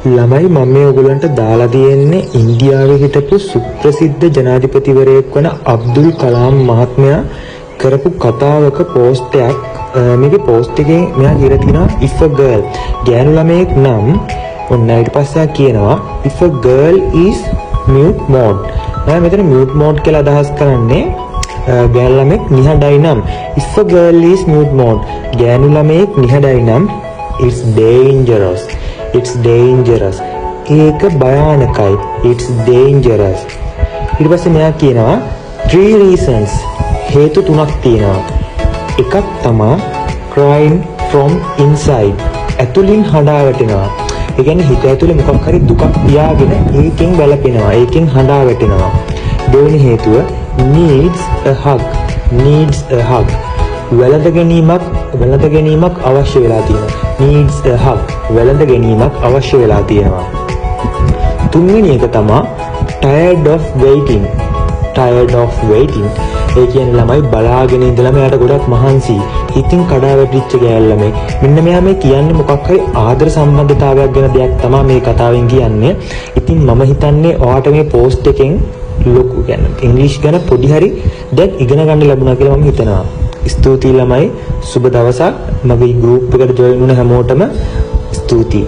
ළමයි මම මේ ඔයගලන්ට දාලා තියෙන්නේ ඉන්දියාවේ හිටපු සුප්‍රසිද්ධ ජනාධිපතිවරයෙක් වන අබ්දුල් කලාම් මහත්මයා කරපු කතාවක පෝස්ට් එකක්. මේකේ පෝස්ට් එකේ මෙයා කියලා තිනවා if a girl ගෑනු ළමයෙක් නම් ඔන්න ඊට පස්සේ කියනවා if a girl is mute mode. මෙතන mute mode කියලා අදහස් කරන්නේ ගෑනු ළමෙක් නිහඬයි නම් if a girl is mute mode ගෑනු ළමයෙක් නිහඬයි නම් it's dangerous. It's dangerous. ඒක භයානකයි. It's dangerous. ඊට පස්සේ මෙයා කියනවා 3 reasons හේතු 3ක් තියෙනවා. එකක් තමයි crying from inside. ඇතුලින් හඬා වැටෙනවා. ඒ කියන්නේ හිත ඇතුලේ මොකක් හරි දුකක් තියාගෙන ඒකෙන් වැළපෙනවා. ඒකෙන් හඬා වැටෙනවා. දෙවෙනි හේතුව needs a hug. Needs a hug. වැළඳ ගැනීමක් අවශ්‍ය වෙලා තියෙනවා. needs a hug. වැළඳ ගැනීමක් අවශ්‍ය වෙලා තියෙනවා. තුන්වෙනි එක තමයි tired of waiting. tired of waiting. ඒ කියන්නේ ළමයි බලාගෙන ඉඳලා මෙයාට ගොඩක් මහන්සි. ඉතින් කඩා වැටිච්ච ගෑල්ලමයි. මෙන්න මෙයා මේ කියන්නේ මොකක් හරි ආදර සම්බන්ධතාවයක් ගැන දෙයක් තමයි මේ කතාවෙන් කියන්නේ. ඉතින් මම හිතන්නේ ඔයාට මේ පෝස්ට් එකෙන් ලොකු කියන්නේ ඉංග්‍රීසි ගැන පොඩි හරි දෙයක් ඉගෙන ගන්න ලැබුණා කියලා මම හිතනවා. ස්තුතියි ළමයි. සුබ දවසක්. මගේ ගෲප් එකට ජොයින් වුණ හැමෝටම ස්තුතියි.